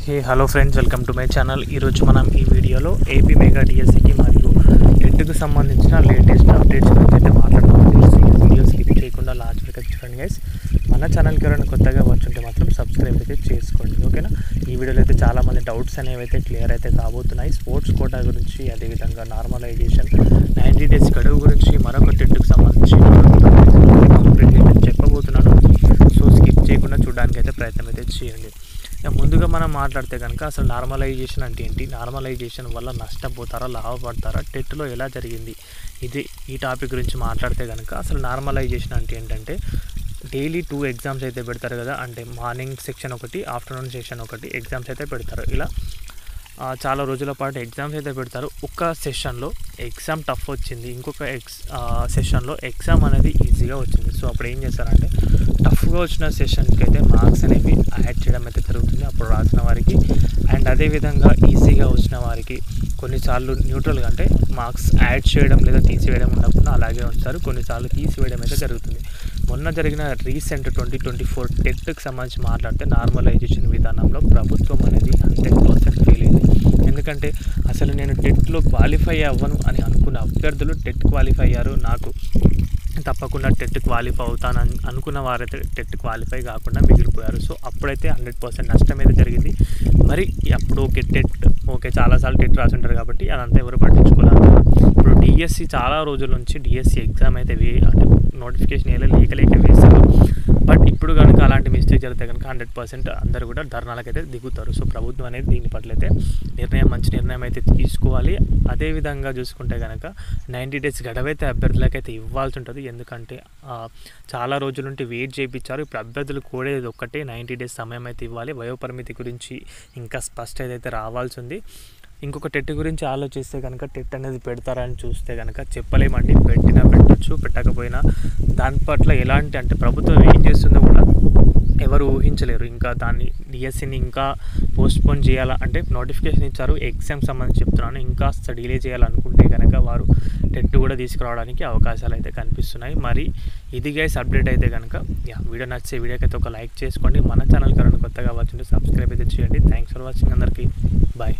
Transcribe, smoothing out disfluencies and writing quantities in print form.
Hello friends, welcome to my channel. ఈరోజు మనం ఈ వీడియోలో ఏపీ మెగా డిఎస్సికి మరియు టెట్కు సంబంధించిన లేటెస్ట్ అప్డేట్స్ గురించి అయితే మాట్లాడుకోవాలి. వీడియో స్కిప్ చేయకుండా లాస్ట్ వరకు చూడండి గైస్. మన ఛానల్కి ఎవరైనా కొత్తగా వచ్చుంటే మాత్రం సబ్స్క్రైబ్ అయితే చేసుకోండి, ఓకేనా. ఈ వీడియోలో అయితే చాలామంది డౌట్స్ అనేవి అయితే క్లియర్ అయితే కాబోతున్నాయి. స్పోర్ట్స్ కోటా గురించి, అదేవిధంగా నార్మలైజేషన్ 90 డేస్ గడువు గురించి, మరొక టెట్కు సంబంధించి కంప్లీట్గా అయితే చెప్పబోతున్నాను. సో స్కిప్ చేయకుండా చూడడానికి అయితే ప్రయత్నం అయితే చేయండి. ముందుగా మనం మాట్లాడితే కనుక అసలు నార్మలైజేషన్ అంటే ఏంటి, నార్మలైజేషన్ వల్ల నష్టపోతారా లాభపడతారా, టెట్లో ఎలా జరిగింది, ఈ టాపిక్ గురించి మాట్లాడితే కనుక అసలు నార్మలైజేషన్ అంటే ఏంటంటే డైలీ 2 ఎగ్జామ్స్ అయితే పెడతారు కదా. అంటే మార్నింగ్ సెక్షన్ ఒకటి, ఆఫ్టర్నూన్ సెక్షన్ ఒకటి ఎగ్జామ్స్ అయితే పెడతారు. ఇలా చాలా రోజుల పాటు ఎగ్జామ్స్ అయితే పెడతారు. ఒక సెషన్లో ఎగ్జామ్ టఫ్ వచ్చింది, ఇంకొక సెషన్లో ఎగ్జామ్ అనేది ఈజీగా వచ్చింది. సో అప్పుడు ఏం చేస్తారంటే టఫ్గా వచ్చిన సెషన్కి అయితే మార్క్స్ అనేవి యాడ్ చేయడం అయితే జరుగుతుంది అప్పుడు రాసిన వారికి. అండ్ అదేవిధంగా ఈజీగా వచ్చిన వారికి కొన్నిసార్లు న్యూట్రల్గా అంటే మార్క్స్ యాడ్ చేయడం లేదా తీసివేయడం ఉండకుండా అలాగే ఉంచుతారు, కొన్నిసార్లు తీసివేయడం అయితే జరుగుతుంది. మొన్న జరిగిన రీసెంట్ 2024 టెట్కి సంబంధించి మాట్లాడితే నార్మలైజేషన్ విధానంలో ప్రభుత్వం అనేది 100% ఫెయిల్ అయింది. ఎందుకంటే అసలు నేను టెట్లో క్వాలిఫై అవ్వను అని అనుకున్న అభ్యర్థులు టెట్ క్వాలిఫై అయ్యారు. నాకు తప్పకుండా టెట్ క్వాలిఫై అవుతానని అనుకున్న వారైతే టెట్ క్వాలిఫై కాకుండా మిగిలిపోయారు. సో అప్పుడైతే 100% నష్టం అయితే జరిగింది. మరి అప్పుడు ఓకే చాలాసార్లు టెట్ రాసి ఉంటారు కాబట్టి అదంతా ఎవరు పట్టించుకోలేదు. ఇప్పుడు డిఎస్సి చాలా రోజుల నుంచి డిఎస్సి ఎగ్జామ్ అయితే అంటే నోటిఫికేషన్ లేక వేస్తారు. బట్ ఇప్పుడు కనుక అలాంటి మిస్టేక్ జరిగితే కనుక 100% అందరూ కూడా ధర్నాలకైతే దిగుతారు. సో ప్రభుత్వం అనేది దీని పట్ల అయితే మంచి నిర్ణయం అయితే తీసుకోవాలి. అదేవిధంగా చూసుకుంటే కనుక 90 డేస్ గడవైతే అభ్యర్థులకైతే ఇవ్వాల్సి ఉంటుంది. ఎందుకంటే చాలా రోజుల నుండి వెయిట్ చేయించారు. ఇప్పుడు అభ్యర్థులు కోరేది ఒక్కటే 90 డేస్ సమయం అయితే ఇవ్వాలి. వయోపరిమితి గురించి ఇంకా స్పష్టత అయితే రావాల్సి ఉంది. ఇంకొక టెట్ గురించి ఆలోచిస్తే కనుక టెట్ అనేది పెడతారని చూస్తే కనుక చెప్పలేమండి. పెట్టినా పెట్టచ్చు, పెట్టకపోయినా దాని పట్ల ఎలాంటి అంటే ప్రభుత్వం ఏం చేస్తుందో కూడా ఎవరు ఊహించలేరు. ఇంకా దాన్ని డిఎస్సిని ఇంకా పోస్ట్పోన్ చేయాలా అంటే నోటిఫికేషన్ ఇచ్చారు, ఎగ్జామ్ సంబంధించి చెప్తున్నాను, ఇంకా డిలే చేయాలనుకుంటే కనుక వారు టెట్ కూడా తీసుకురావడానికి అవకాశాలు అయితే కనిపిస్తున్నాయి. మరి ఇది గైస్ అప్డేట్ అయితే కనుక వీడియో నచ్చే వీడియోకి అయితే ఒక లైక్ చేసుకోండి. మన ఛానల్ కనుక కొత్తగా వచ్చి సబ్స్క్రైబ్ అయితే చేయండి. థ్యాంక్స్ ఫర్ వాచింగ్ అందరికీ. బాయ్.